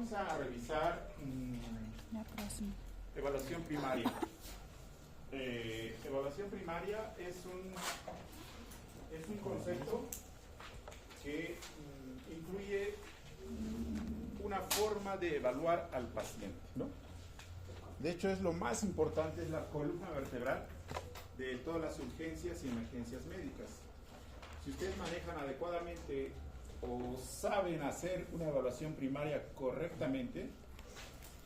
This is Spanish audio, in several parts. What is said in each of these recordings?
vamos a revisar evaluación primaria. Evaluación primaria es un concepto que incluye una forma de evaluar al paciente, ¿no? De hecho, es lo más importante, es la columna vertebral de todas las urgencias y emergencias médicas. Si ustedes manejan adecuadamente o saben hacer una evaluación primaria correctamente,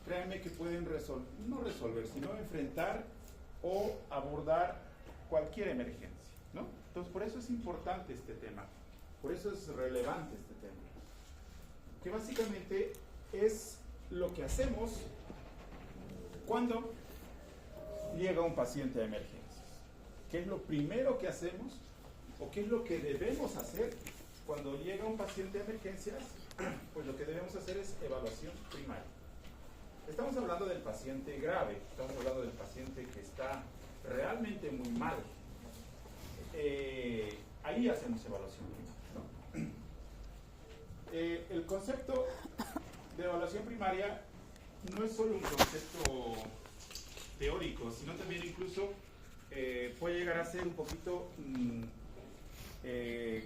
créanme que pueden no resolver, sino enfrentar o abordar cualquier emergencia, ¿no? Entonces, por eso es importante este tema, por eso es relevante este tema, que básicamente es lo que hacemos cuando llega un paciente a emergencias. ¿Qué es lo primero que hacemos o qué es lo que debemos hacer cuando llega un paciente a emergencias? Pues lo que debemos hacer es evaluación primaria. Estamos hablando del paciente grave, estamos hablando del paciente que está realmente muy mal. Ahí hacemos evaluación primaria, ¿no? El concepto de evaluación primaria no es solo un concepto teórico, sino también incluso puede llegar a ser un poquito,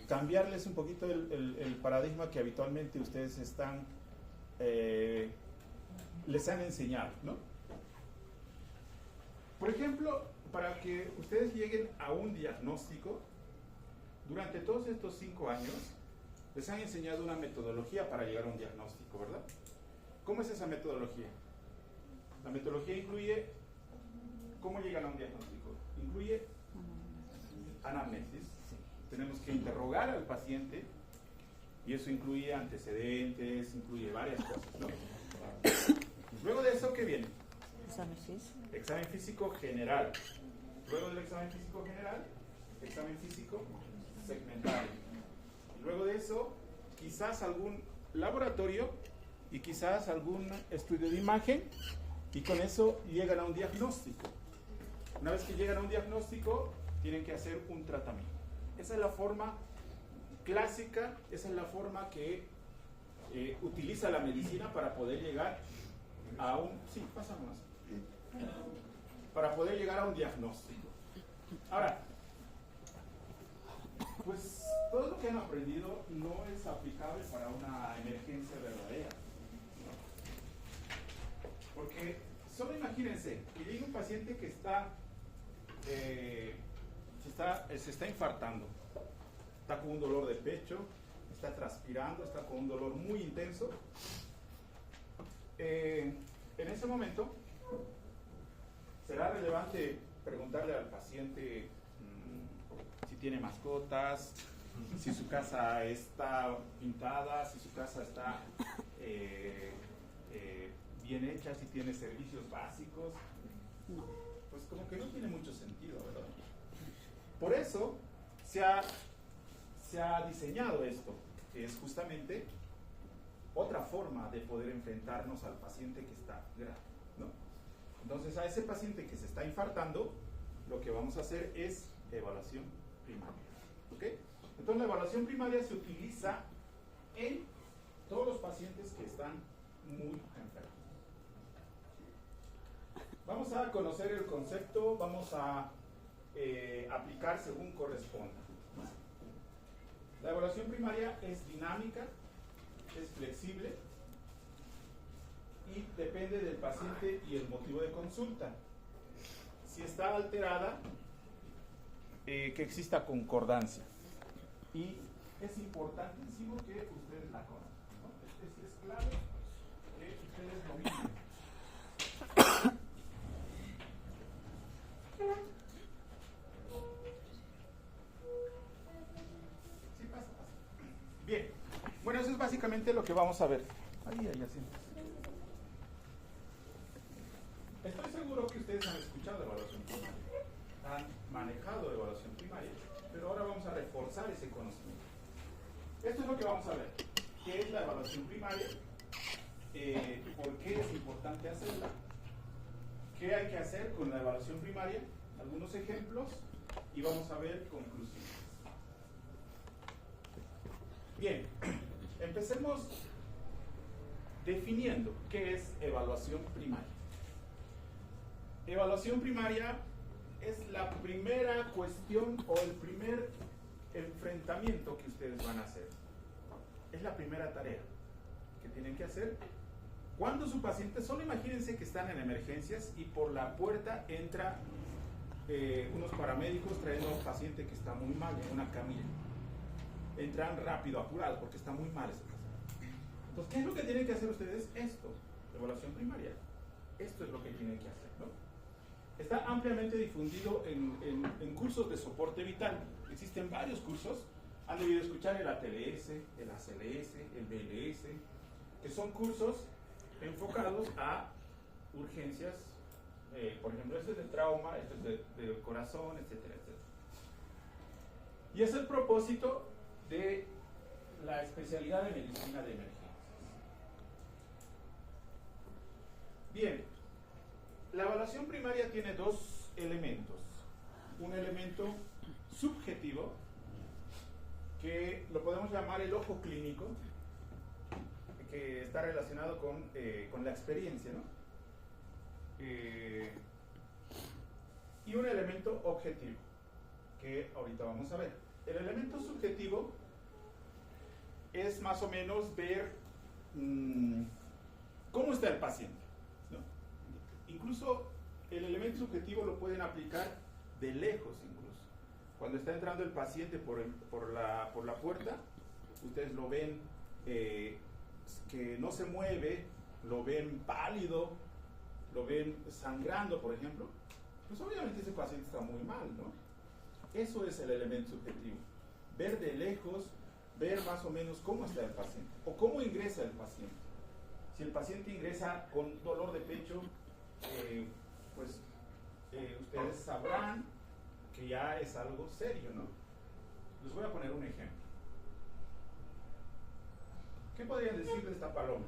cambiarles un poquito el paradigma que habitualmente ustedes les han enseñado, ¿no? Por ejemplo, para que ustedes lleguen a un diagnóstico, durante todos estos 5 años les han enseñado una metodología para llegar a un diagnóstico, ¿verdad? ¿Cómo es esa metodología? La metodología incluye, ¿cómo llegan a un diagnóstico? Incluye anamnesis. Tenemos que interrogar al paciente y eso incluye antecedentes, incluye varias cosas, ¿no? Luego de eso, ¿qué viene? Examen físico general. Luego del examen físico general, examen físico segmentario. Luego de eso, quizás algún laboratorio y quizás algún estudio de imagen, y con eso llegan a un diagnóstico. Una vez que llegan a un diagnóstico, tienen que hacer un tratamiento. Esa es la forma clásica, esa es la forma que utiliza la medicina para poder llegar a un... Sí, pasa más. Para poder llegar a un diagnóstico. Ahora, pues todo lo que han aprendido no es aplicable para una emergencia verdadera, ¿no? Porque solo imagínense que llegue un paciente que se está infartando, está con un dolor de pecho, está transpirando, está con un dolor muy intenso. En ese momento será relevante preguntarle al paciente si tiene mascotas, si su casa está pintada, si su casa está bien hecha, si tiene servicios básicos. Pues como que no tiene mucho sentido, ¿verdad? Por eso se ha diseñado esto, que es justamente otra forma de poder enfrentarnos al paciente que está grave, ¿no? Entonces, a ese paciente que se está infartando, lo que vamos a hacer es evaluación primaria, ¿ok? Entonces, la evaluación primaria se utiliza en todos los pacientes que están muy enfermos. Vamos a conocer el concepto, vamos a aplicar según corresponda. La evaluación primaria es dinámica, es flexible y depende del paciente y el motivo de consulta. Si está alterada, que exista concordancia. Y es importantísimo que ustedes la conozcan, ¿no? Es clave que ustedes dominen. Sí, pasa. Bien, bueno, eso es básicamente lo que vamos a ver. Ahí, así. Estoy seguro que ustedes han escuchado evaluación primaria, han manejado evaluación primaria, pero ahora vamos a reforzar ese conocimiento. Esto es lo que vamos a ver. ¿Qué es la evaluación primaria? ¿Por qué es importante hacerla? ¿Qué hay que hacer con la evaluación primaria? Algunos ejemplos y vamos a ver conclusiones. Bien, empecemos definiendo qué es evaluación primaria. Evaluación primaria es la primera cuestión o el primer enfrentamiento que ustedes van a hacer. Es la primera tarea que tienen que hacer cuando su paciente, solo imagínense que están en emergencias y por la puerta entra unos paramédicos trayendo a un paciente que está muy mal en una camilla. Entran rápido, apurados, porque está muy mal ese paciente. Entonces, ¿qué es lo que tienen que hacer ustedes? Esto, evaluación primaria. Esto es lo que tienen que hacer, ¿no? Está ampliamente difundido en cursos de soporte vital. Existen varios cursos. Han debido escuchar el ATLS, el ACLS, el BLS, que son cursos enfocados a urgencias, por ejemplo, este es de trauma, este es del corazón, etcétera, etcétera. Y es el propósito de la especialidad de medicina de emergencias. Bien, la evaluación primaria tiene dos elementos. Un elemento subjetivo, que lo podemos llamar el ojo clínico, que está relacionado con la experiencia, ¿no? Y un elemento objetivo, que ahorita vamos a ver. El elemento subjetivo es más o menos ver cómo está el paciente, ¿no? Incluso el elemento subjetivo lo pueden aplicar de lejos incluso. Cuando está entrando el paciente por la puerta, ustedes lo ven que no se mueve, lo ven pálido, lo ven sangrando, por ejemplo, pues obviamente ese paciente está muy mal, ¿no? Eso es el elemento subjetivo. Ver de lejos, ver más o menos cómo está el paciente o cómo ingresa el paciente. Si el paciente ingresa con dolor de pecho, pues ustedes sabrán que ya es algo serio, ¿no? Les voy a poner un ejemplo. ¿Qué podrían decir de esta paloma?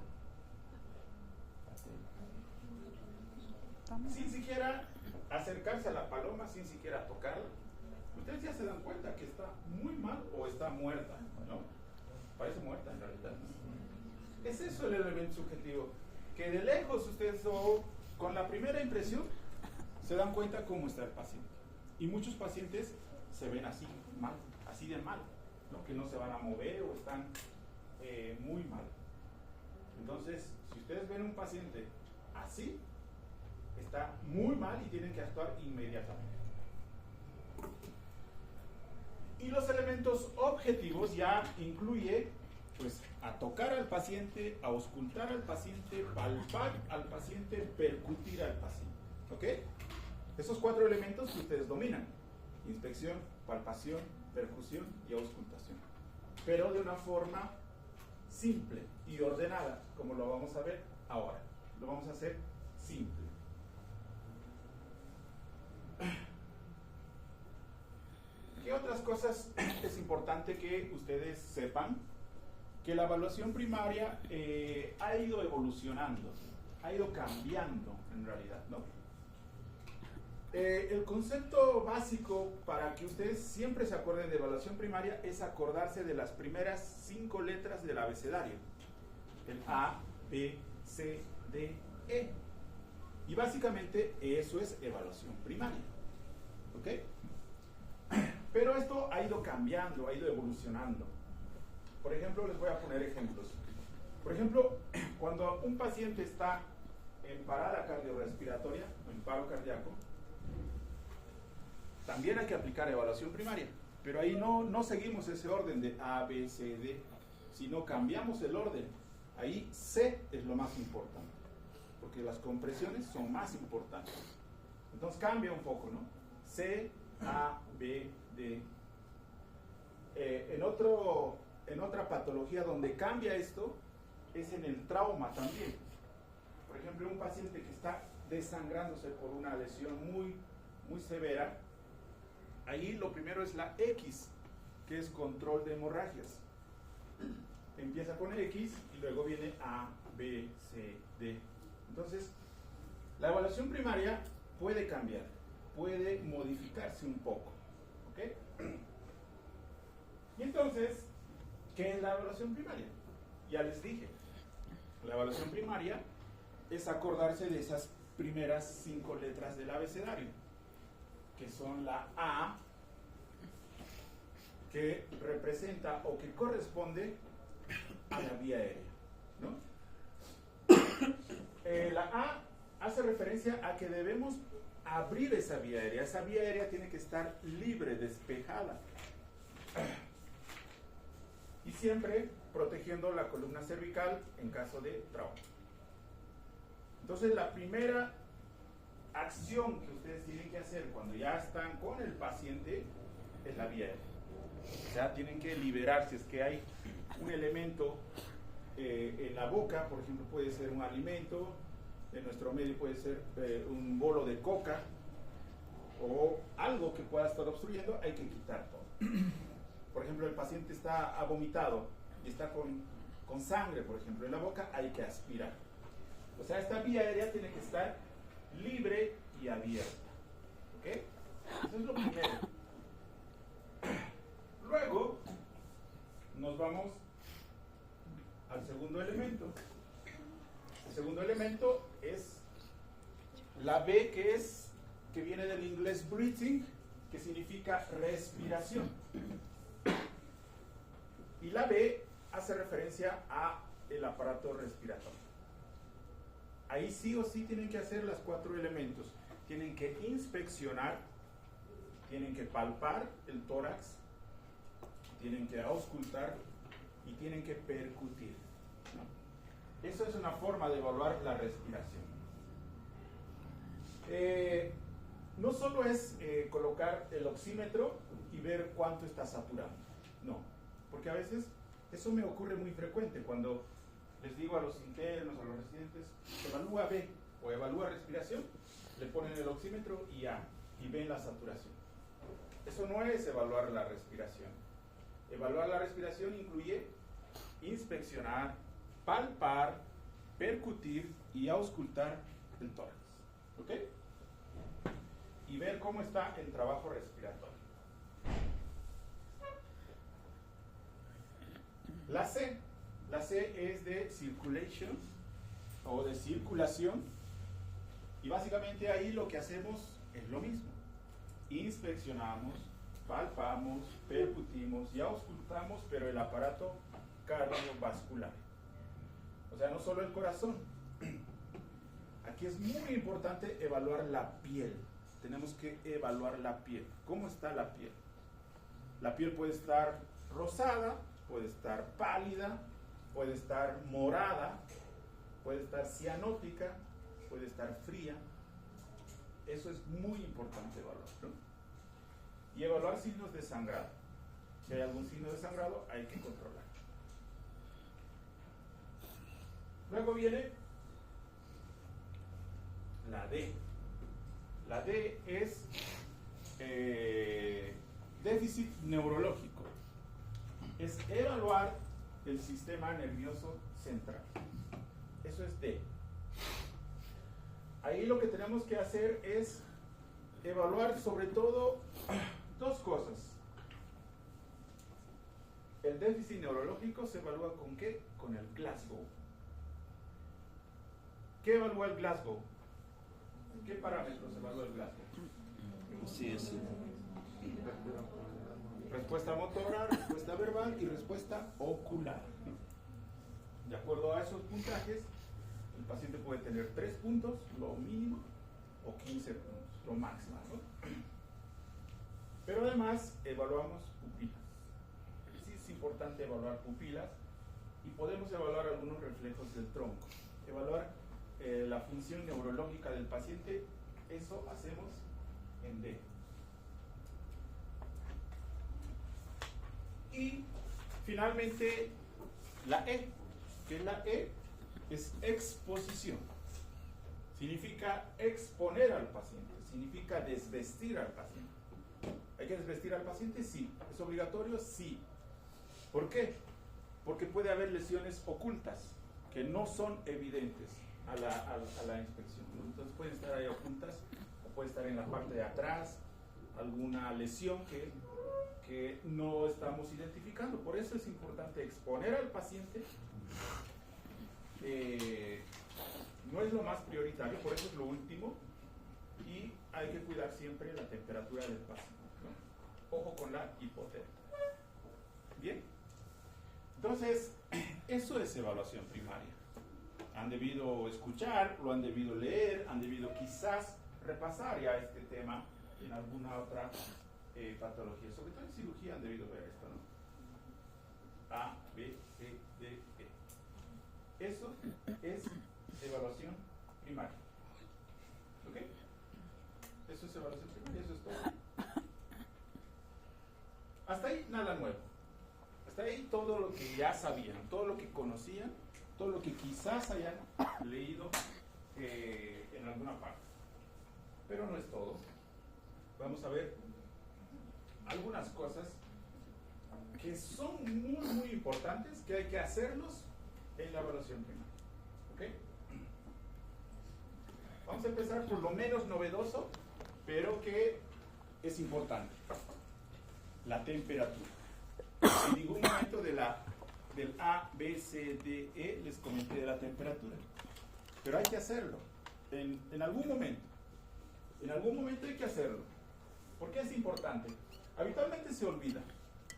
Sin siquiera acercarse a la paloma, sin siquiera tocarla, ustedes ya se dan cuenta que está muy mal o está muerta, ¿no? Parece muerta en realidad, ¿no? Es eso el elemento subjetivo, que de lejos ustedes con la primera impresión se dan cuenta cómo está el paciente. Y muchos pacientes se ven así, mal, así de mal, ¿no? Que no se van a mover o están muy mal. Entonces, si ustedes ven un paciente así, está muy mal y tienen que actuar inmediatamente. Y los elementos objetivos ya incluye, pues, a tocar al paciente, a auscultar al paciente, palpar al paciente, percutir al paciente. ¿Ok? Esos 4 elementos que ustedes dominan: inspección, palpación, percusión y auscultación. Pero de una forma simple y ordenada, como lo vamos a ver ahora. Lo vamos a hacer simple. ¿Qué otras cosas es importante que ustedes sepan? Que la evaluación primaria ha ido evolucionando, ha ido cambiando en realidad, ¿no? El concepto básico para que ustedes siempre se acuerden de evaluación primaria es acordarse de las primeras 5 letras del abecedario. El A, B, C, D, E. Y básicamente eso es evaluación primaria. ¿Ok? Pero esto ha ido cambiando, ha ido evolucionando. Por ejemplo, les voy a poner ejemplos. Por ejemplo, cuando un paciente está en parada cardiorrespiratoria, en paro cardíaco, también hay que aplicar evaluación primaria. Pero ahí no seguimos ese orden de A, B, C, D, sino cambiamos el orden. Ahí C es lo más importante, porque las compresiones son más importantes. Entonces cambia un poco, ¿no? C, A, B, D. En otra patología donde cambia esto es en el trauma también. Por ejemplo, un paciente que está desangrándose por una lesión muy, muy severa, ahí lo primero es la X, que es control de hemorragias. Empieza con X y luego viene A, B, C, D. Entonces, la evaluación primaria puede cambiar, puede modificarse un poco. ¿Ok? Y entonces, ¿qué es la evaluación primaria? Ya les dije, La evaluación primaria es acordarse de esas primeras 5 letras del abecedario, que son la A, que representa o que corresponde a la vía aérea, ¿no? La A hace referencia a que debemos abrir esa vía aérea. Esa vía aérea tiene que estar libre, despejada. Y siempre protegiendo la columna cervical en caso de trauma. Entonces, la primera acción que ustedes tienen que hacer cuando ya están con el paciente es la vía aérea. O sea, tienen que liberar, si es que hay un elemento en la boca, por ejemplo, puede ser un alimento, en nuestro medio puede ser un bolo de coca o algo que pueda estar obstruyendo, hay que quitar todo. Por ejemplo, el paciente ha vomitado y está con sangre, por ejemplo, en la boca, hay que aspirar. O sea, esta vía aérea tiene que estar libre y abierta. ¿Ok? Eso es lo primero. Luego, nos vamos al segundo elemento. El segundo elemento es la B, que viene del inglés breathing, que significa respiración. Y la B hace referencia a el aparato respiratorio. Ahí sí o sí tienen que hacer los 4 elementos. Tienen que inspeccionar, tienen que palpar el tórax, tienen que auscultar y tienen que percutir, ¿no? Eso es una forma de evaluar la respiración. No solo es colocar el oxímetro y ver cuánto está saturado, no, porque a veces eso me ocurre muy frecuente cuando les digo a los internos, a los residentes, evalúa B o evalúa respiración, le ponen el oxímetro y A, y ven la saturación. Eso no es evaluar la respiración. Evaluar la respiración incluye inspeccionar, palpar, percutir y auscultar el tórax. ¿Ok? Y ver cómo está el trabajo respiratorio. La C es de circulation o de circulación, y básicamente ahí lo que hacemos es lo mismo. Inspeccionamos, palpamos, percutimos y auscultamos, pero el aparato cardiovascular. O sea, no solo el corazón. Aquí es muy importante evaluar la piel. Tenemos que evaluar la piel. ¿Cómo está la piel? La piel puede estar rosada, puede estar pálida, puede estar morada, puede estar cianótica, puede estar fría. Eso es muy importante evaluar, ¿no? Y evaluar signos de sangrado. Si hay algún signo de sangrado, hay que controlar. Luego viene la D. La D es déficit neurológico. Es evaluar el sistema nervioso central. Eso es D. Ahí lo que tenemos que hacer es evaluar sobre todo 2 cosas. El déficit neurológico se evalúa ¿con qué? Con el Glasgow. ¿Qué evalúa el Glasgow? ¿Qué parámetros evalúa el Glasgow? Sí. Respuesta motora, respuesta verbal y respuesta ocular. De acuerdo a esos puntajes, el paciente puede tener 3 puntos, lo mínimo, o 15 puntos, lo máximo, ¿no? Pero además evaluamos pupilas. Sí es importante evaluar pupilas y podemos evaluar algunos reflejos del tronco. Evaluar la función neurológica del paciente, eso hacemos en D. Y finalmente la E, que la E es exposición. Significa exponer al paciente, significa desvestir al paciente. ¿Hay que desvestir al paciente? Sí. ¿Es obligatorio? Sí. ¿Por qué? Porque puede haber lesiones ocultas que no son evidentes a la inspección, ¿no? Entonces pueden estar ahí ocultas o puede estar en la parte de atrás alguna lesión que no estamos identificando. Por eso es importante exponer al paciente no es lo más prioritario, por eso es lo último, y hay que cuidar siempre la temperatura del paciente, ¿no? Ojo con la hipotermia. Bien, entonces eso es evaluación primaria. Han debido escuchar, lo han debido leer, han debido quizás repasar ya este tema en alguna otra patología, sobre todo en cirugía han debido ver esto, ¿no? A, B, C, D, E. Eso es evaluación primaria. ¿Ok? Eso es evaluación primaria, eso es todo. Hasta ahí nada nuevo. Hasta ahí todo lo que ya sabían, todo lo que conocían, todo lo que quizás hayan leído en alguna parte. Pero no es todo. Vamos a ver algunas cosas que son muy importantes, que hay que hacerlos en la evaluación primaria. ¿Ok? Vamos a empezar por lo menos novedoso, pero que es importante. La temperatura. En ningún momento del A, B, C, D, E les comenté de la temperatura. Pero hay que hacerlo. En algún momento. En algún momento hay que hacerlo. ¿Por qué es importante? Habitualmente se olvida.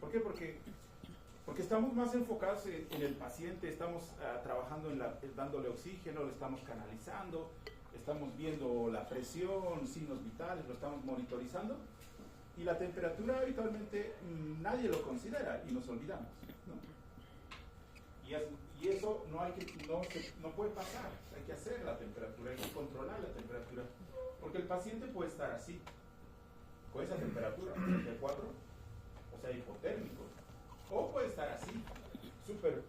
¿Por qué? Porque estamos más enfocados en el paciente, estamos trabajando dándole oxígeno, lo estamos canalizando, estamos viendo la presión, signos vitales, lo estamos monitorizando. Y la temperatura habitualmente nadie lo considera y nos olvidamos, ¿no? Y eso no puede pasar, hay que hacer la temperatura, hay que controlar la temperatura. Porque el paciente puede estar así, con esa temperatura, 34, o sea, hipotérmico. O puede estar así, súper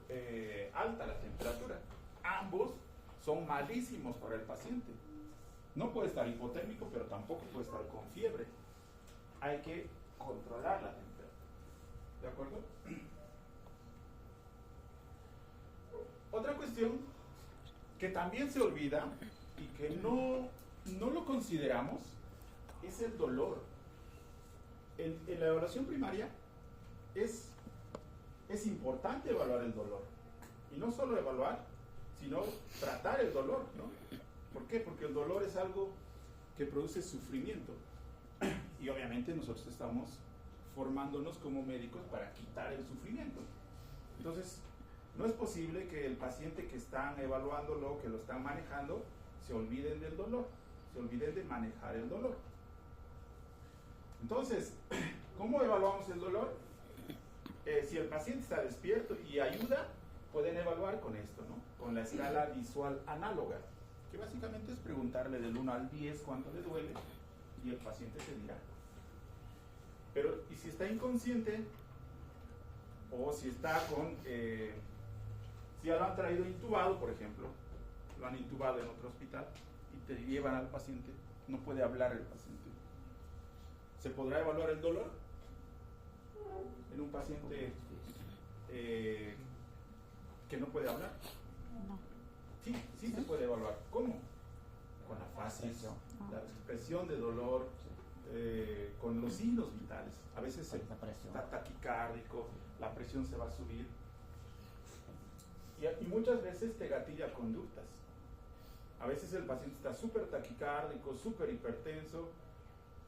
alta la temperatura. Ambos son malísimos para el paciente. No puede estar hipotérmico, pero tampoco puede estar con fiebre. Hay que controlar la temperatura. ¿De acuerdo? Otra cuestión que también se olvida y que no lo consideramos es el dolor. En la evaluación primaria es importante evaluar el dolor. Y no solo evaluar, sino tratar el dolor, ¿no? ¿Por qué? Porque el dolor es algo que produce sufrimiento. Y obviamente nosotros estamos formándonos como médicos para quitar el sufrimiento. Entonces, no es posible que el paciente que están evaluándolo, que lo están manejando, se olviden del dolor, se olviden de manejar el dolor. Entonces, ¿cómo evaluamos el dolor? Si el paciente está despierto y ayuda, pueden evaluar con esto, ¿no? Con la escala visual análoga, que básicamente es preguntarle del 1 al 10 cuánto le duele y el paciente te dirá. Pero, ¿y si está inconsciente? O si está si ya lo han traído intubado, por ejemplo, lo han intubado en otro hospital y te llevan al paciente, no puede hablar el paciente. ¿Se podrá evaluar el dolor en un paciente que no puede hablar? No. Sí se puede evaluar. ¿Cómo? Con la fases, la expresión de dolor, con los signos vitales. A veces está taquicárdico, la presión se va a subir. Y muchas veces te gatilla conductas. A veces el paciente está súper taquicárdico, súper hipertenso,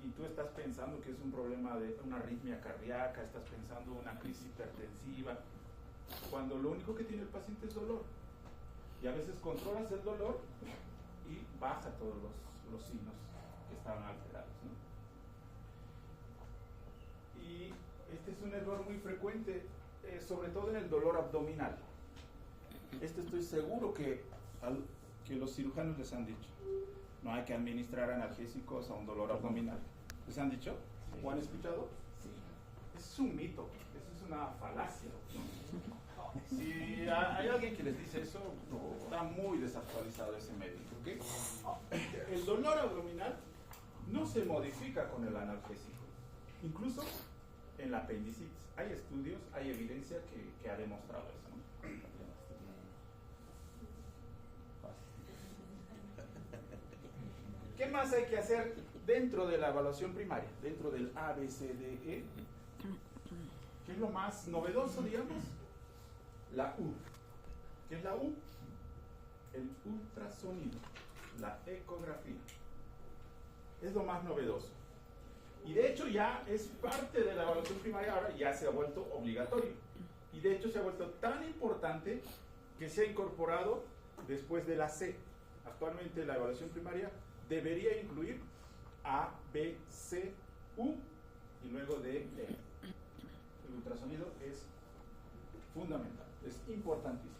y tú estás pensando que es un problema de una arritmia cardíaca, estás pensando una crisis hipertensiva, cuando lo único que tiene el paciente es dolor. Y a veces controlas el dolor y baja todos los signos que estaban alterados, ¿no? Y este es un error muy frecuente, sobre todo en el dolor abdominal. Estoy seguro que los cirujanos les han dicho. No hay que administrar analgésicos a un dolor abdominal. ¿Les han dicho? Sí. ¿O han escuchado? Sí. Eso es un mito, eso es una falacia, ¿no? Si hay alguien que les dice eso, está muy desactualizado ese médico, ¿okay? El dolor abdominal no se modifica con el analgésico. Incluso en la apendicitis. Hay estudios, hay evidencia que ha demostrado eso, ¿no? ¿Qué más hay que hacer dentro de la evaluación primaria? Dentro del A, B, C, D, E. ¿Qué es lo más novedoso, digamos? La U. ¿Qué es la U? el ultrasonido, la ecografía. Es lo más novedoso. Y de hecho ya es parte de la evaluación primaria, ahora ya se ha vuelto obligatorio. Y de hecho se ha vuelto tan importante que se ha incorporado después de la C. Actualmente la evaluación primaria debería incluir A, B, C, U y luego D, E. El ultrasonido es fundamental, es importantísimo.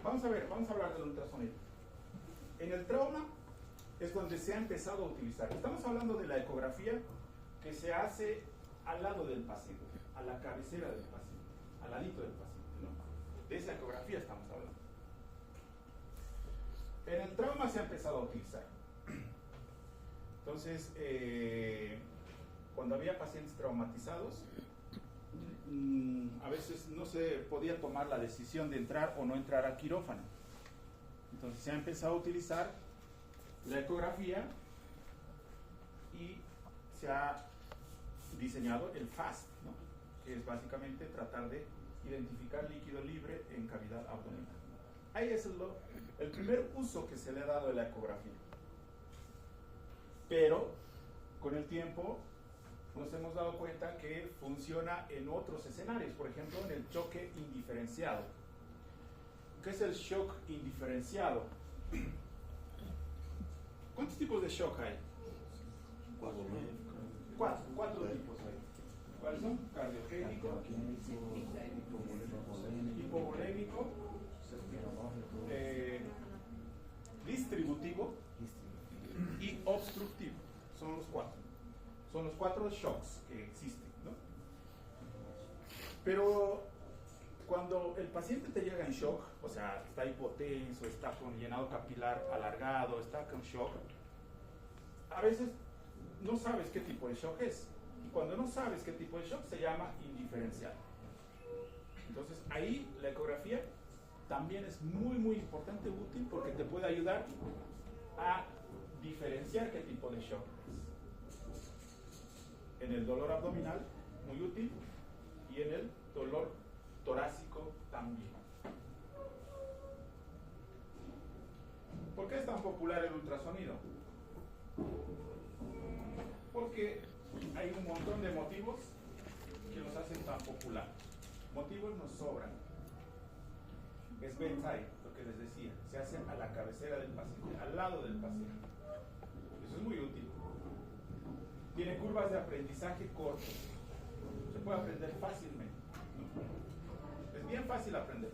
Vamos a ver, vamos a hablar del ultrasonido. En el trauma es donde se ha empezado a utilizar. Estamos hablando de la ecografía que se hace al lado del paciente, a la cabecera del paciente, al ladito del paciente, ¿no? De esa ecografía estamos hablando. En el trauma se ha empezado a utilizar. Entonces, cuando había pacientes traumatizados, a veces no se podía tomar la decisión de entrar o no entrar al quirófano. Entonces se ha empezado a utilizar la ecografía y se ha diseñado el FAST, ¿no? Que es básicamente tratar de identificar líquido libre en cavidad abdominal. Ahí es el primer uso que se le ha dado a la ecografía. Pero con el tiempo nos hemos dado cuenta que funciona en otros escenarios, por ejemplo en el choque indiferenciado. ¿Qué es el shock indiferenciado? ¿Cuántos tipos de shock hay? Cuatro tipos hay. ¿Cuáles son? Cardiogénico, hipovolémico, distributivo y obstructivo. Son los cuatro. Son los cuatro shocks que existen, ¿no? Pero cuando el paciente te llega en shock, o sea, está hipotenso, está con llenado capilar alargado, está con shock, a veces no sabes qué tipo de shock es. Y cuando no sabes qué tipo de shock, se llama indiferencial. Entonces, ahí la ecografía también es muy, muy importante, útil, porque te puede ayudar a diferenciar qué tipo de shock es. En el dolor abdominal, muy útil, y en el dolor torácico también. ¿Por qué es tan popular el ultrasonido? Porque hay un montón de motivos que los hacen tan popular. Motivos nos sobran. Es bedside, lo que les decía. Se hacen a la cabecera del paciente, al lado del paciente. Eso es muy útil. Tiene curvas de aprendizaje cortas. Se puede aprender fácilmente, ¿no? Es bien fácil aprender.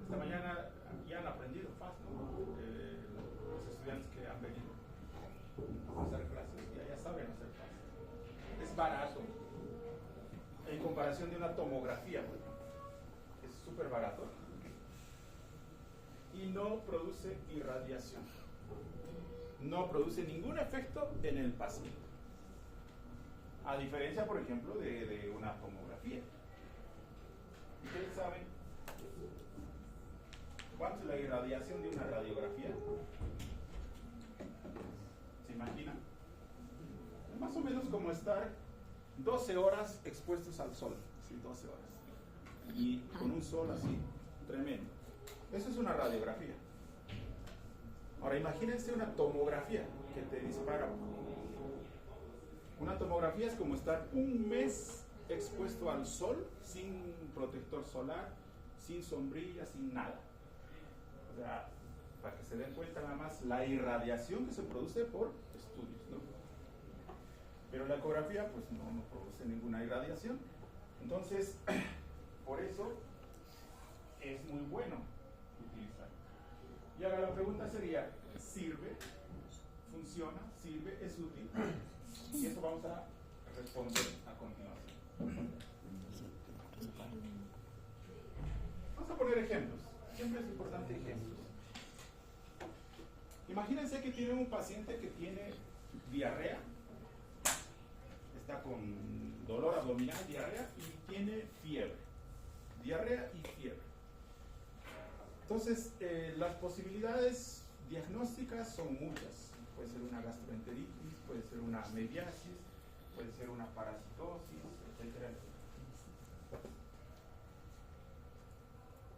Esta mañana ya han aprendido fácil, ¿no? Los estudiantes que han venido a hacer clases ya saben hacer fácil. Es barato. En comparación de una tomografía, es súper barato. Y no produce irradiación. No produce ningún efecto en el paciente. A diferencia, por ejemplo, de una tomografía. ¿Ustedes saben cuánto es la irradiación de una radiografía? ¿Se imaginan? Es más o menos como estar 12 horas expuestos al sol. Sí, 12 horas. Y con un sol así, tremendo. Eso es una radiografía. Ahora imagínense una tomografía que te dispara. Una tomografía es como estar un mes expuesto al sol, sin protector solar, sin sombrilla, sin nada. O sea, para que se den cuenta nada más la irradiación que se produce por estudios, ¿no? Pero la ecografía pues no produce ninguna irradiación. Entonces, por eso es muy bueno utilizar. Y ahora la pregunta sería, ¿sirve? ¿Funciona? ¿Sirve? ¿Es útil? Y eso vamos a responder a continuación. Vamos a poner ejemplos. Siempre es importante ejemplos. Imagínense que tienen un paciente que tiene diarrea, está con dolor abdominal, diarrea, y tiene fiebre. Diarrea y fiebre. Entonces, las posibilidades diagnósticas son muchas. Puede ser una gastroenteritis, puede ser una mediasis, puede ser una parasitosis, etc.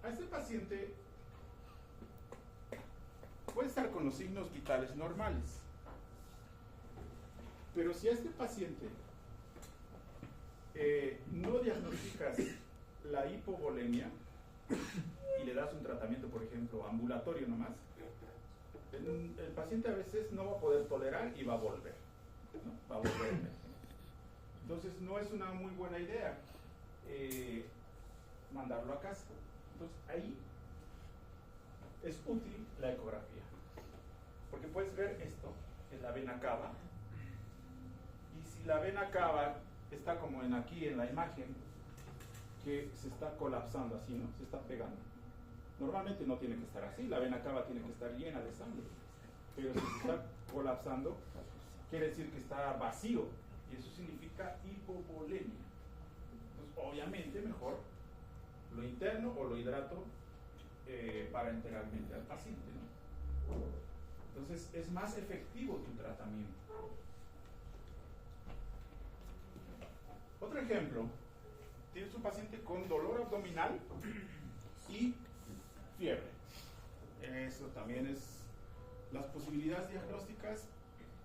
A este paciente estar con los signos vitales normales. Pero si a este paciente no diagnosticas la hipovolemia y le das un tratamiento, por ejemplo, ambulatorio nomás, el paciente a veces no va a poder tolerar y va a volver, ¿no? Va a volver. Entonces no es una muy buena idea mandarlo a casa. Entonces ahí es útil la ecografía, porque puedes ver esto, es la vena cava, y si la vena cava está como aquí en la imagen, que se está colapsando así, ¿no? Se está pegando. Normalmente no tiene que estar así, la vena cava tiene que estar llena de sangre, pero si se está colapsando, quiere decir que está vacío, y eso significa hipovolemia. Entonces, obviamente, mejor lo interno o lo hidrato parenteralmente al paciente, ¿no? Entonces, es más efectivo tu tratamiento. Otro ejemplo, tienes un paciente con dolor abdominal y fiebre. Eso también es, las posibilidades diagnósticas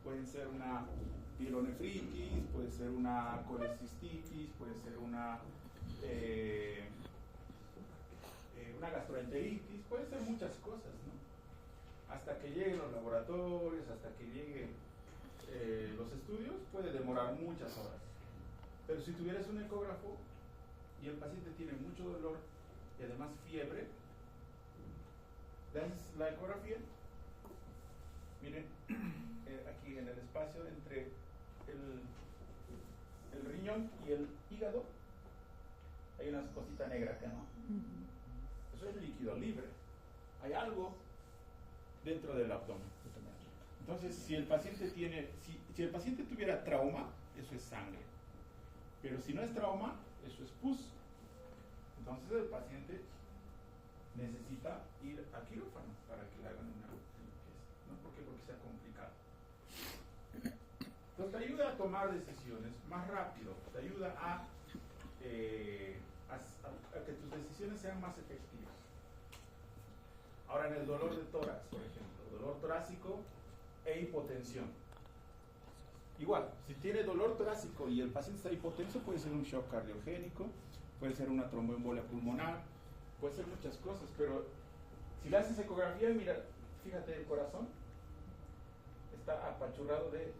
pueden ser una pielonefritis, puede ser una colecistitis, puede ser una gastroenteritis, puede ser muchas cosas, ¿no? Hasta que lleguen los laboratorios, hasta que lleguen los estudios, puede demorar muchas horas. Pero si tuvieras un ecógrafo y el paciente tiene mucho dolor y además fiebre, le haces la ecografía. Miren, aquí en el espacio entre el riñón y el hígado hay una cosita negra acá, ¿no? Eso es líquido libre. Hay algo dentro del abdomen. Entonces, si el paciente si el paciente tuviera trauma, eso es sangre. Pero si no es trauma, eso es pus. Entonces el paciente necesita ir a quirófano para que le hagan una limpieza, ¿no? ¿Por qué? Porque sea complicado. Entonces te ayuda a tomar decisiones más rápido, te ayuda a que tus decisiones sean más efectivas. Ahora, en el dolor de tórax, por ejemplo, dolor torácico e hipotensión. Igual, si tiene dolor torácico y el paciente está hipotenso, puede ser un shock cardiogénico, puede ser una tromboembolia pulmonar, puede ser muchas cosas, pero si le haces ecografía, mira, fíjate el corazón, está apachurrado de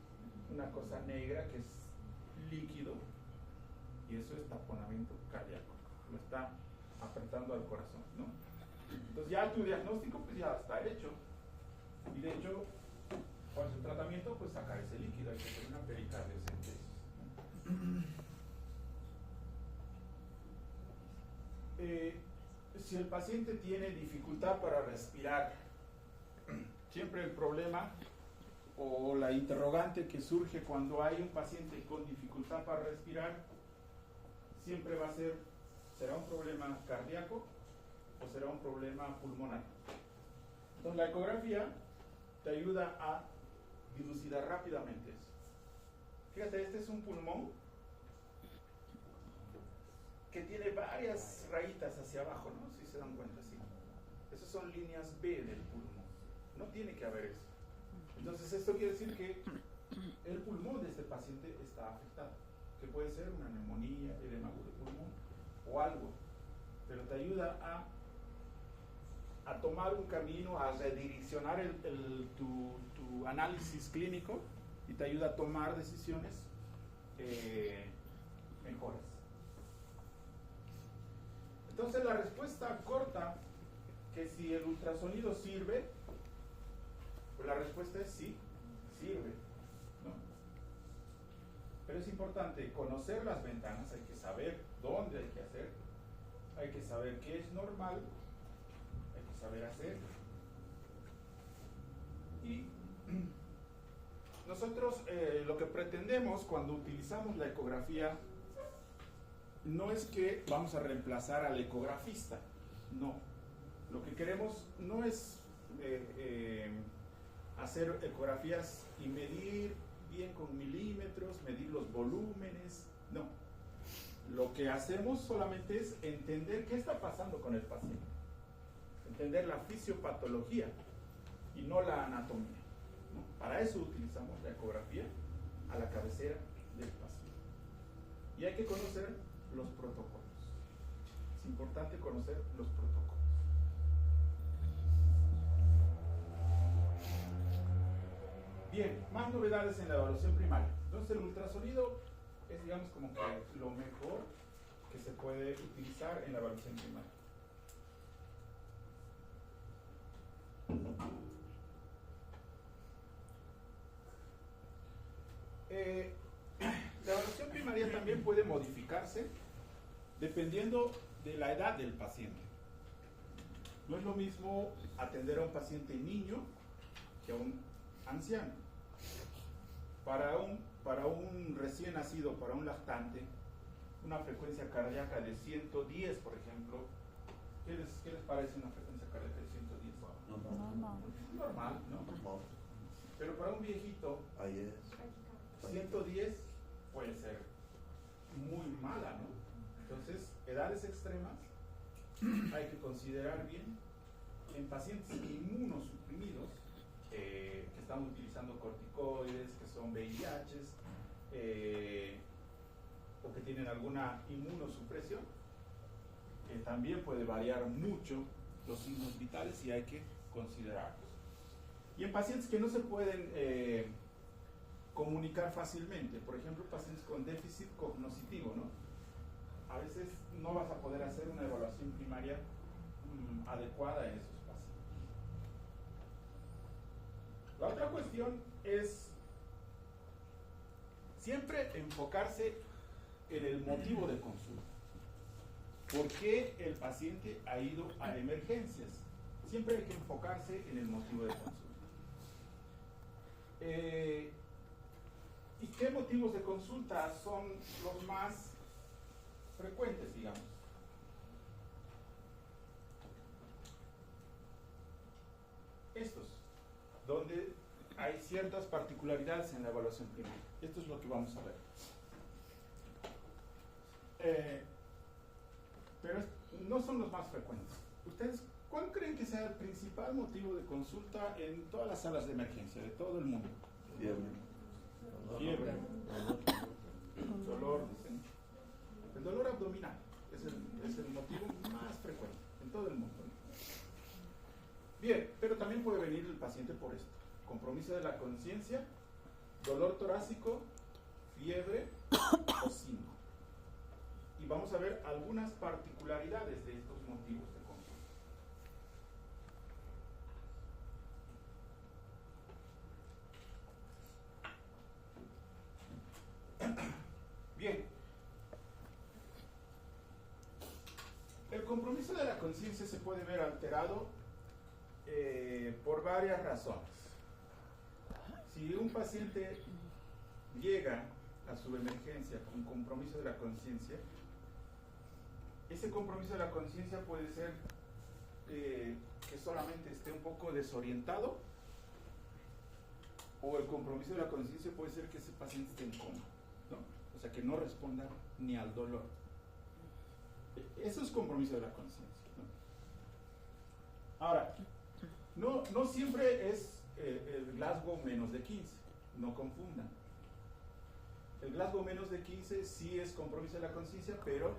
una cosa negra que es líquido, y eso es taponamiento cardíaco, lo está apretando al corazón, ¿no? Entonces ya tu diagnóstico pues ya está hecho, y de hecho, con su tratamiento, pues sacar ese líquido, hay que hacer una pericardiocentesis. Si el paciente tiene dificultad para respirar, siempre el problema o la interrogante que surge cuando hay un paciente con dificultad para respirar, siempre va a ser, ¿será un problema cardíaco o será un problema pulmonar? Entonces la ecografía te ayuda a dilucidar rápidamente eso. Fíjate, este es un pulmón que tiene varias rayitas hacia abajo, ¿no? Si se dan cuenta, sí. Esas son líneas B del pulmón. No tiene que haber eso. Entonces esto quiere decir que el pulmón de este paciente está afectado, que puede ser una neumonía, edema agudo de pulmón o algo, pero te ayuda a tomar un camino, a redireccionar tu análisis clínico y te ayuda a tomar decisiones mejores. Entonces la respuesta corta, que si el ultrasonido sirve, pues la respuesta es sí, sirve, ¿no? Pero es importante conocer las ventanas, hay que saber dónde hay que hacer, hay que saber qué es normal, hay que saber hacer. Y nosotros lo que pretendemos cuando utilizamos la ecografía no es que vamos a reemplazar al ecografista, no. Lo que queremos no es hacer ecografías y medir bien con milímetros, medir los volúmenes, no. Lo que hacemos solamente es entender qué está pasando con el paciente, entender la fisiopatología. y no la anatomía, ¿no? Para eso utilizamos la ecografía a la cabecera del paciente. Y hay que conocer los protocolos. Es importante conocer los protocolos. Bien, más novedades en la evaluación primaria. Entonces el ultrasonido es, digamos, como que lo mejor que se puede utilizar en la evaluación primaria. La evaluación primaria también puede modificarse dependiendo de la edad del paciente. No es lo mismo atender a un paciente niño que a un anciano. Para un recién nacido, para un lactante, una frecuencia cardíaca de 110, por ejemplo, ¿qué les parece una frecuencia cardíaca de 110? Normal, ¿no? Pero para un viejito, 110 puede ser muy mala, ¿no? Entonces, edades extremas hay que considerar bien en pacientes inmunosuprimidos que están utilizando corticoides, que son VIHs, o que tienen alguna inmunosupresión, que también puede variar mucho los signos vitales y hay que considerarlos. Y en pacientes que no se pueden comunicar fácilmente, por ejemplo, pacientes con déficit cognoscitivo, ¿no? A veces no vas a poder hacer una evaluación primaria adecuada en esos pacientes. La otra cuestión es siempre enfocarse en el motivo de consulta. ¿Por qué el paciente ha ido a emergencias? Siempre hay que enfocarse en el motivo de consulta. ¿Y qué motivos de consulta son los más frecuentes, digamos? Estos, donde hay ciertas particularidades en la evaluación primaria. Esto es lo que vamos a ver. Pero no son los más frecuentes. ¿Ustedes cuál creen que sea el principal motivo de consulta en todas las salas de emergencia de todo el mundo? Fiebre. Dolor, dicen. El dolor abdominal es el motivo más frecuente en todo el mundo. Bien, pero también puede venir el paciente por esto: compromiso de la conciencia, dolor torácico, fiebre o síndrome. Y vamos a ver algunas particularidades de estos motivos de consulta. Bien. El compromiso de la conciencia se puede ver alterado por varias razones. Si un paciente llega a su emergencia con compromiso de la conciencia, ese compromiso de la conciencia puede ser que solamente esté un poco desorientado, o el compromiso de la conciencia puede ser que ese paciente esté en coma, ¿no? O sea, que no responda ni al dolor. Eso es compromiso de la conciencia, ¿no? Ahora, no siempre es el Glasgow menos de 15, no confundan. El Glasgow menos de 15 sí es compromiso de la conciencia, pero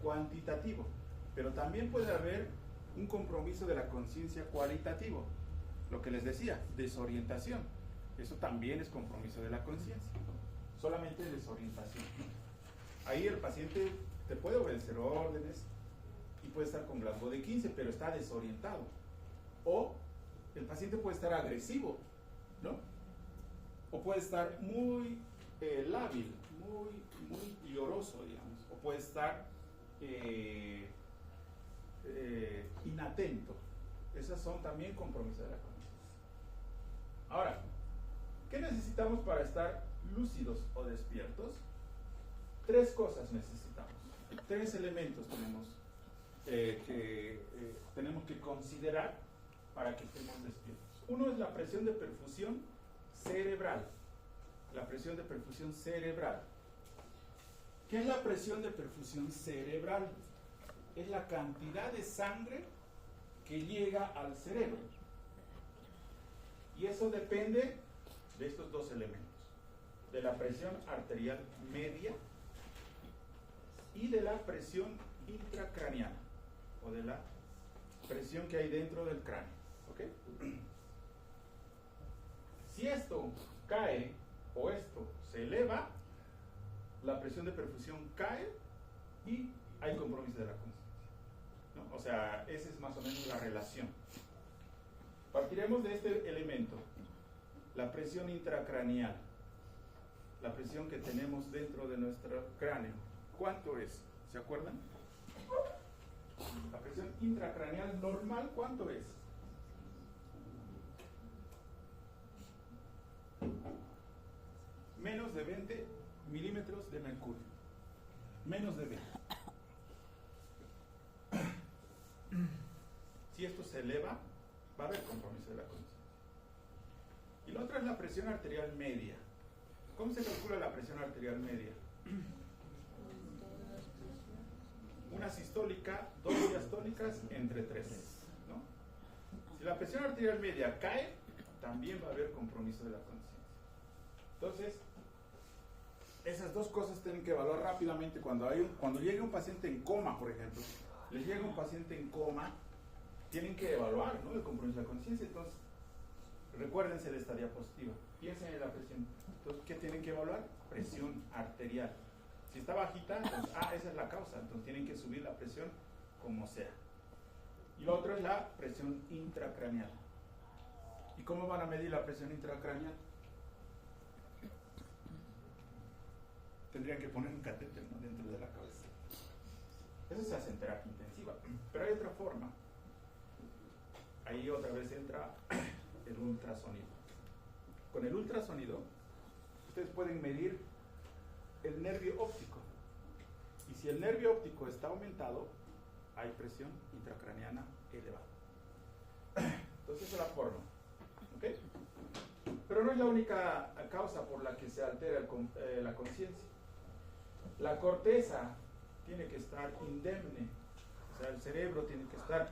cuantitativo. Pero también puede haber un compromiso de la conciencia cualitativo. Lo que les decía, desorientación. Eso también es compromiso de la conciencia. Solamente desorientación. Ahí el paciente te puede obedecer órdenes y puede estar con Glasgow de 15, pero está desorientado. O el paciente puede estar agresivo, ¿no? O puede estar muy lábil, muy lloroso, digamos. O puede estar inatento. Esas son también compromisos de la conciencia. Ahora, ¿qué necesitamos para estar lúcidos o despiertos? Tres cosas necesitamos. Tres elementos tenemos que considerar para que estemos despiertos. Uno es la presión de perfusión cerebral. La presión de perfusión cerebral. ¿Qué es la presión de perfusión cerebral? Es la cantidad de sangre que llega al cerebro. Y eso depende de estos dos elementos, de la presión arterial media y de la presión intracraneal, o de la presión que hay dentro del cráneo. ¿Ok? Si esto cae o esto se eleva, la presión de perfusión cae y hay compromiso de la conciencia, ¿no? O sea, esa es más o menos la relación. Partiremos de este elemento, la presión intracraneal, la presión que tenemos dentro de nuestro cráneo. ¿Cuánto es? ¿Se acuerdan? La presión intracraneal normal, ¿cuánto es? Menos de 20 milímetros de mercurio. Menos de 20. Si esto se eleva, va a haber compromiso de la conciencia. Y la otra es la presión arterial media. ¿Cómo se calcula la presión arterial media? Una sistólica, dos diastólicas entre 3, ¿no? Si la presión arterial media cae, también va a haber compromiso de la conciencia. Entonces, esas dos cosas tienen que evaluar rápidamente. Cuando llegue un paciente en coma, por ejemplo, les llega un paciente en coma, tienen que evaluar, ¿no?, el compromiso de la conciencia. Entonces, recuérdense de esta diapositiva. Piensen en la presión. Entonces, ¿qué tienen que evaluar? Presión arterial. Si está bajita, entonces, esa es la causa. Entonces, tienen que subir la presión como sea. Y lo otro es la presión intracraneal. ¿Y cómo van a medir la presión intracraneal? Tendrían que poner un catéter, ¿no?, dentro de la cabeza. Eso se hace en terapia intensiva. Pero hay otra forma. Ahí otra vez entra el ultrasonido. Con el ultrasonido, ustedes pueden medir el nervio óptico. Y si el nervio óptico está aumentado, hay presión intracraneana elevada. Entonces esa es la forma. ¿Ok? Pero no es la única causa por la que se altera la conciencia. La corteza tiene que estar indemne. O sea, el cerebro tiene que estar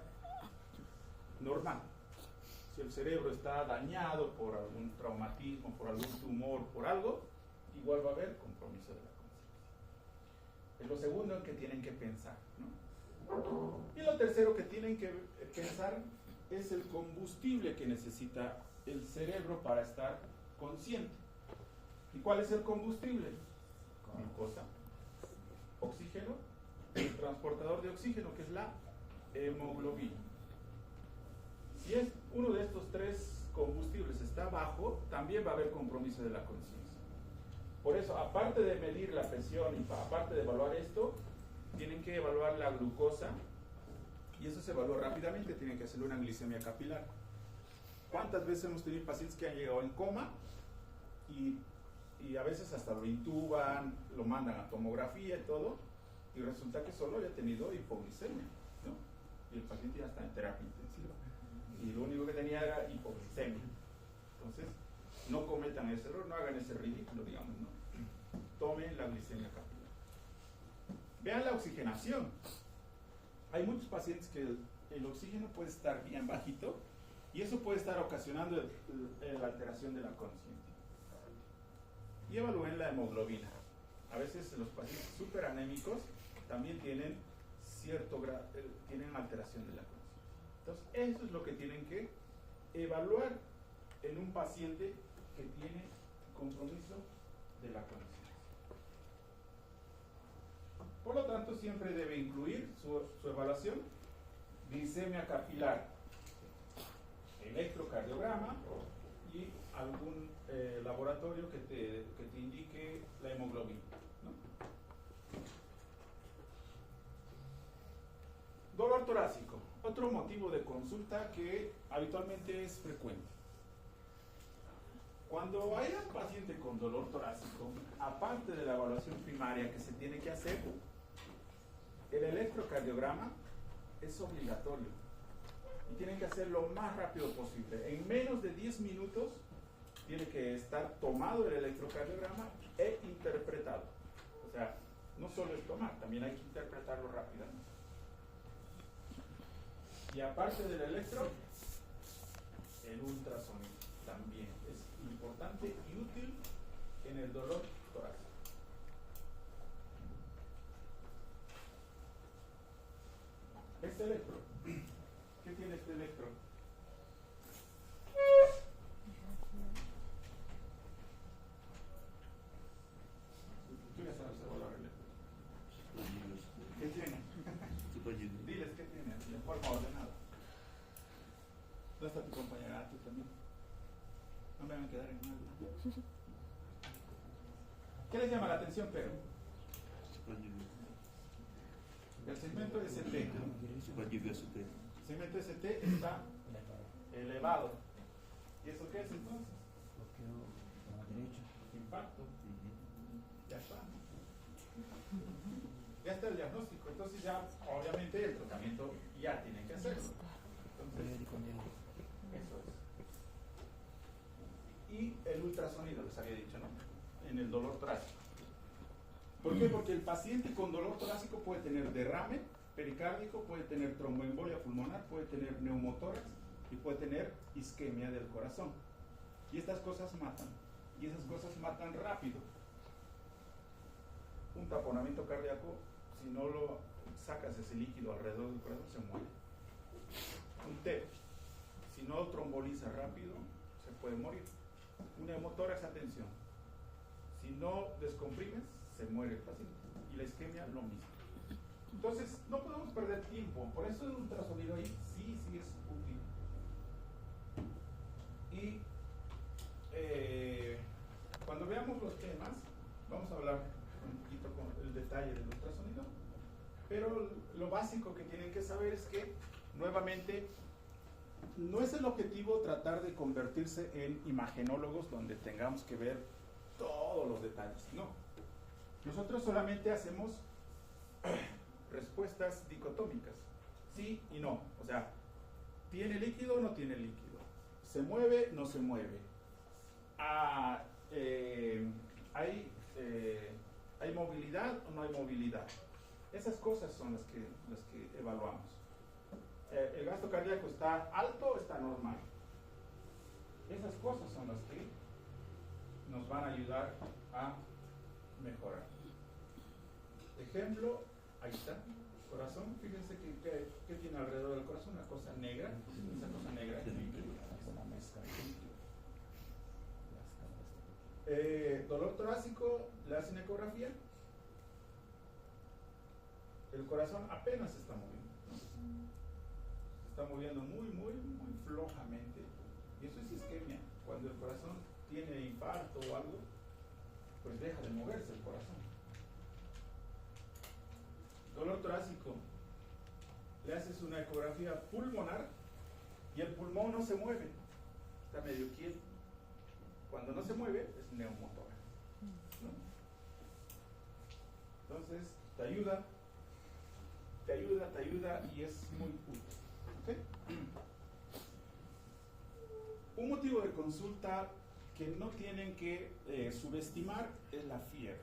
normal. Si el cerebro está dañado por algún traumatismo, por algún tumor, por algo, igual va a haber compromiso de la conciencia. Es lo segundo en que tienen que pensar, ¿no? Y lo tercero que tienen que pensar es el combustible que necesita el cerebro para estar consciente. ¿Y cuál es el combustible? Glucosa, oxígeno, el transportador de oxígeno, que es la hemoglobina. Si es uno de estos tres combustibles está bajo, también va a haber compromiso de la conciencia. Por eso, aparte de medir la presión y aparte de evaluar esto, tienen que evaluar la glucosa, y eso se evalúa rápidamente. Tienen que hacer una glicemia capilar. ¿Cuántas veces hemos tenido pacientes que han llegado en coma y a veces hasta lo intuban, lo mandan a tomografía y todo, y resulta que solo había tenido hipoglicemia, ¿no? Y el paciente ya está en terapia intensiva y lo único que tenía era hipoglicemia. Entonces, no cometan ese error, no hagan ese ridículo, digamos, ¿no? Tomen la glicemia capilar. Vean la oxigenación. Hay muchos pacientes que el oxígeno puede estar bien bajito y eso puede estar ocasionando la alteración de la conciencia. Y evalúen la hemoglobina. A veces los pacientes súper anémicos también tienen tienen alteración de la conciencia. Entonces, eso es lo que tienen que evaluar en un paciente que tiene compromiso de la conciencia. Por lo tanto, siempre debe incluir su evaluación: glicemia capilar, electrocardiograma y algún laboratorio que te indique la hemoglobina, ¿no? Dolor torácico, otro motivo de consulta que habitualmente es frecuente. Cuando hay un paciente con dolor torácico, aparte de la evaluación primaria que se tiene que hacer, el electrocardiograma es obligatorio y tienen que hacerlo lo más rápido posible. En menos de 10 minutos tiene que estar tomado el electrocardiograma e interpretado. O sea, no solo es tomar, también hay que interpretarlo rápidamente. Y aparte del electro, el ultrasonido. también es importante y útil en el dolor torácico. Este electro, ¿qué tiene este electro? Tú ya sabes evaluar electros. ¿Qué tiene? Diles qué tiene, de forma ordenada. ¿Dónde está tu compañera? Ah, tú también. No me van a quedar en mal. ¿Qué les llama la atención, pero? El segmento ST. El segmento ST está elevado. ¿Y eso qué es entonces? Impacto. Ya está. Ya está el diagnóstico. Entonces ya, obviamente, el tratamiento ya tiene que hacerlo. Entonces, eso es. Y el ultrasonido, les había dicho, ¿no? En el dolor torácico. ¿Por qué? Porque el paciente con dolor torácico puede tener derrame pericárdico, puede tener tromboembolia pulmonar, puede tener neumotórax y puede tener isquemia del corazón. Y estas cosas matan. Y esas cosas matan rápido. Un taponamiento cardíaco, si no lo sacas ese líquido alrededor del corazón, se muere. Un TEP, si no tromboliza rápido, se puede morir. Un neumotórax, atención. Si no descomprimes, se muere el paciente. Y la isquemia, lo mismo. Entonces, no podemos perder tiempo. Por eso el ultrasonido ahí sí es útil. Y cuando veamos los temas, vamos a hablar un poquito con el detalle del ultrasonido. Pero lo básico que tienen que saber es que, nuevamente, no es el objetivo tratar de convertirse en imagenólogos donde tengamos que ver todos los detalles. No. Nosotros solamente hacemos respuestas dicotómicas, sí y no. O sea, ¿tiene líquido o no tiene líquido? ¿Se mueve o no se mueve? ¿Hay movilidad o no hay movilidad? Esas cosas son las que evaluamos. ¿El gasto cardíaco está alto o está normal? Esas cosas son las que nos van a ayudar a mejorar. Ejemplo, ahí está, corazón. Fíjense que tiene alrededor del corazón una cosa negra. Esa cosa negra es líquido, es una mezcla de líquido. Dolor torácico, le hacen ecografía. El corazón apenas se está moviendo, ¿no? Se está moviendo muy flojamente. Y eso es isquemia. Cuando el corazón tiene infarto o algo, pues deja de moverse el corazón. Dolor torácico, le haces una ecografía pulmonar y el pulmón no se mueve, está medio quieto. Cuando no se mueve es neumotórax, ¿no? Entonces te ayuda y es muy útil. ¿Okay? Un motivo de consulta que no tienen que subestimar es la fiebre.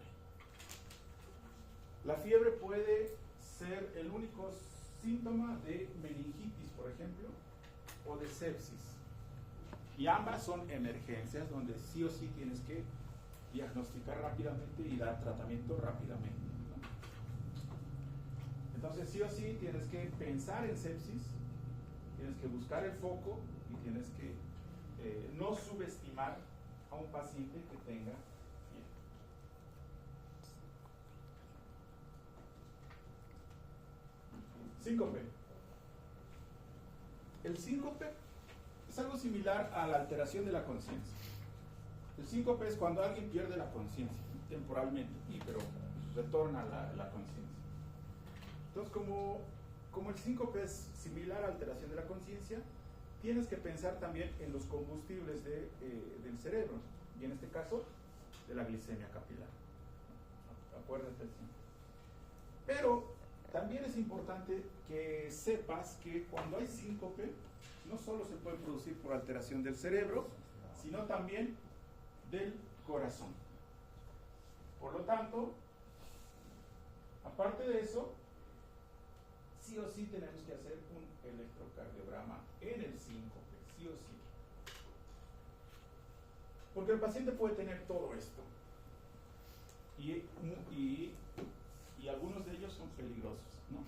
La fiebre puede ser el único síntoma de meningitis, por ejemplo, o de sepsis. Y ambas son emergencias donde sí o sí tienes que diagnosticar rápidamente y dar tratamiento rápidamente, ¿no? Entonces sí o sí tienes que pensar en sepsis, tienes que buscar el foco y tienes que no subestimar a un paciente que tenga fiebre. Síncope. El síncope es algo similar a la alteración de la conciencia. El síncope es cuando alguien pierde la conciencia temporalmente, pero retorna la conciencia. Entonces, como el síncope es similar a la alteración de la conciencia, tienes que pensar también en los combustibles del cerebro, y en este caso, de la glicemia capilar. Acuérdate siempre. Pero también es importante que sepas que cuando hay síncope, no solo se puede producir por alteración del cerebro, sino también del corazón. Por lo tanto, aparte de eso, sí o sí tenemos que hacer un electrocardiograma en el síncope, sí o sí. Porque el paciente puede tener todo esto. Y algunos de ellos son peligrosos, ¿no?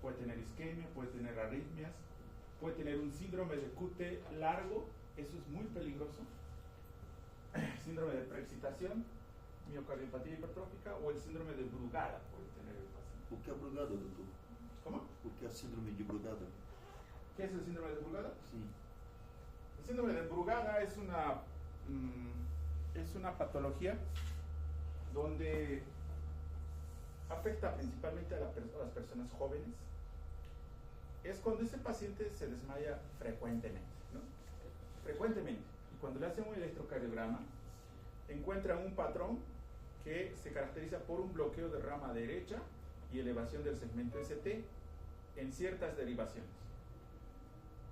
Puede tener isquemia, puede tener arritmias, puede tener un síndrome de QT largo, eso es muy peligroso. Síndrome de preexcitación, miocardiopatía hipertrófica o el síndrome de Brugada puede tener el paciente. O que é Brugada, doutor? ¿Cómo? O que é síndrome de Brugada? ¿Qué es el síndrome de Brugada? Sim. El síndrome de Brugada es una patología donde afecta principalmente a las personas jóvenes. Es cuando ese paciente se desmaya frecuentemente, ¿no? Frecuentemente. Y cuando le hacen un electrocardiograma, encuentran un patrón que se caracteriza por un bloqueo de rama derecha y elevación del segmento ST en ciertas derivaciones.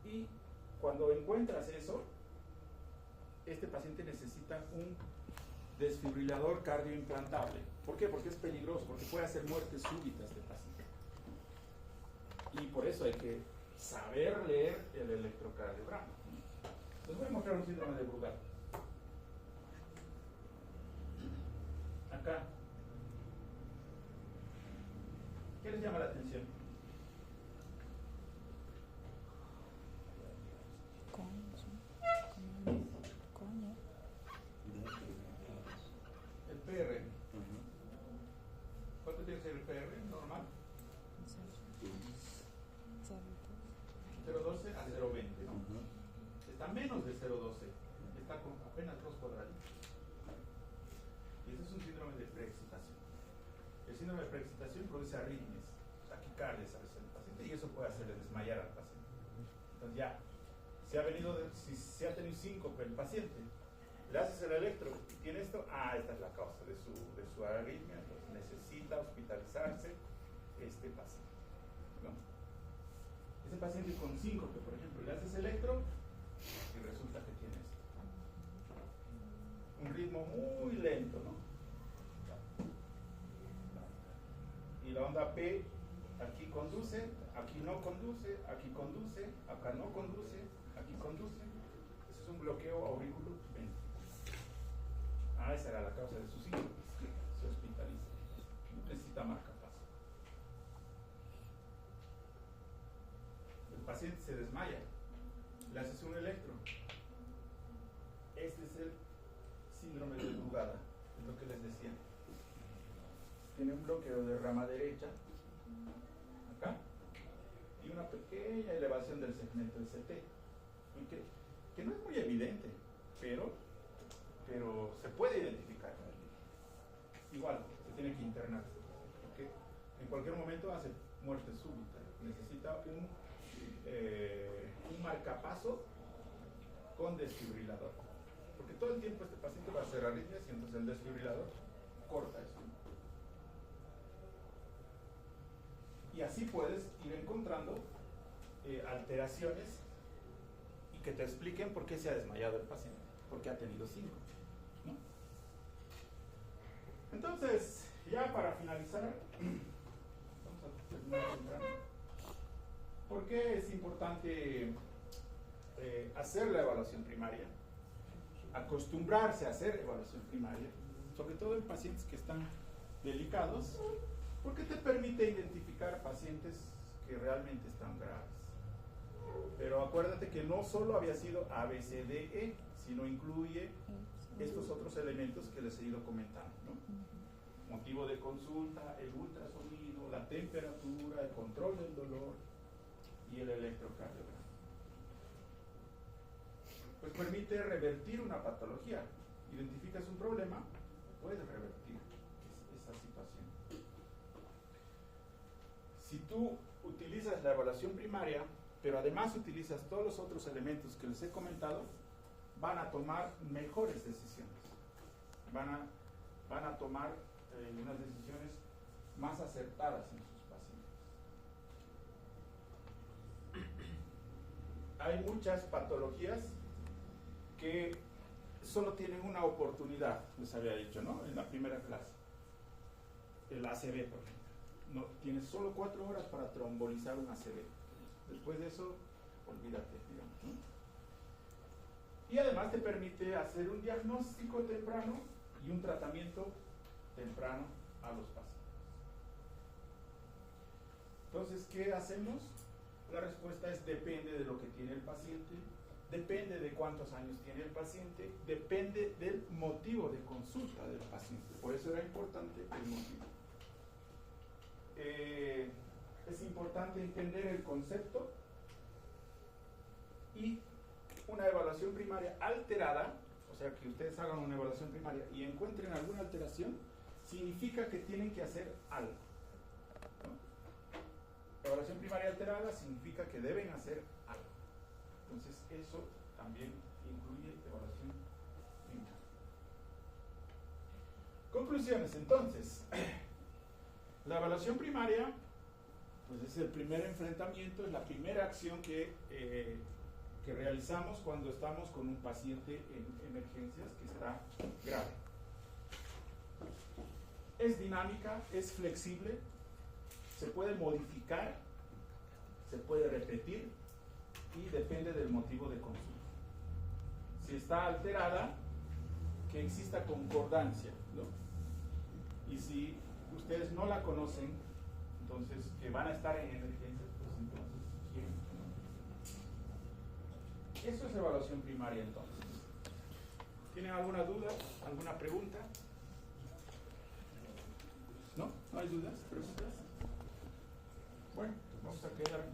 Y cuando encuentras eso, este paciente necesita un desfibrilador cardioimplantable. ¿Por qué? Porque es peligroso, porque puede hacer muertes súbitas de paciente. Y por eso hay que saber leer el electrocardiograma. Les voy a mostrar un síndrome de Brugada. Acá. ¿Qué les llama la atención? El PR. ¿Cuánto tiene que ser el PR normal? 0,12 a 0,20, ¿no? Está menos de 0,12. Está con apenas 2 cuadraditos. Y ese es un síndrome de preexcitación. El síndrome de preexcitación produce arritmias, taquicardias a veces en el paciente, y eso puede hacerle desmayar al paciente. Entonces ya, si se ha tenido síncope el paciente, le haces el electro y tiene esto, esta es la causa de su arritmia, entonces necesita hospitalizarse este paciente, ¿no? Ese paciente con síncope, por ejemplo, le haces electro y resulta que tiene esto. Un ritmo muy lento, ¿no? Y la onda P aquí conduce, aquí no conduce, aquí conduce, acá no conduce, aquí conduce. Ese es un bloqueo auriculoventricular. Esa era la causa de su síncope. Se hospitaliza. Necesita marcapaso. El paciente se desmaya. Le haces un electro. Este es el síndrome de Brugada. Es lo que les decía. Tiene un bloqueo de rama derecha. Acá. Y una pequeña elevación del segmento del CT. Que no es muy evidente, pero se puede identificar. Igual, se tiene que internar, porque en cualquier momento hace muerte súbita. Necesita un marcapaso con desfibrilador, porque todo el tiempo este paciente va a hacer arritmias y entonces el desfibrilador corta eso. Y así puedes ir encontrando alteraciones y que te expliquen por qué se ha desmayado el paciente, porque ha tenido síncope, ¿no? Entonces, ya para finalizar, vamos a terminar temprano. ¿Por qué es importante hacer la evaluación primaria? Acostumbrarse a hacer evaluación primaria, sobre todo en pacientes que están delicados, porque te permite identificar pacientes que realmente están graves. Pero acuérdate que no solo había sido ABCDE, sino incluye estos otros elementos que les he ido comentando, ¿no? Motivo de consulta, el ultrasonido, la temperatura, el control del dolor y el electrocardiograma. Pues permite revertir una patología. Identificas un problema, puedes revertir esa situación. Si tú utilizas la evaluación primaria, pero además utilizas todos los otros elementos que les he comentado, van a tomar mejores decisiones. Van a tomar unas decisiones más acertadas en sus pacientes. Hay muchas patologías que solo tienen una oportunidad, les había dicho, ¿no? En la primera clase. El ACV, por ejemplo. No, tienes solo 4 horas para trombolizar un ACV. Después de eso, olvídate, digamos, ¿no? Y además te permite hacer un diagnóstico temprano y un tratamiento temprano a los pacientes. Entonces, ¿qué hacemos? La respuesta es depende de lo que tiene el paciente, depende de cuántos años tiene el paciente, depende del motivo de consulta del paciente. Por eso era importante el motivo. Es importante entender el concepto y una evaluación primaria alterada, o sea, que ustedes hagan una evaluación primaria y encuentren alguna alteración, significa que tienen que hacer algo, ¿no? Evaluación primaria alterada significa que deben hacer algo. Entonces, eso también incluye evaluación primaria. Conclusiones, entonces. La evaluación primaria, pues es el primer enfrentamiento, es la primera acción que realizamos cuando estamos con un paciente en emergencias que está grave. Es dinámica, es flexible, se puede modificar, se puede repetir y depende del motivo de consulta. Si está alterada, que exista concordancia, ¿no? Y si ustedes no la conocen, entonces que van a estar en emergencias, pues entonces quieren. Eso es evaluación primaria entonces. ¿Tienen alguna duda? ¿Alguna pregunta? ¿No? ¿No hay dudas? ¿Preguntas? Bueno, vamos a quedar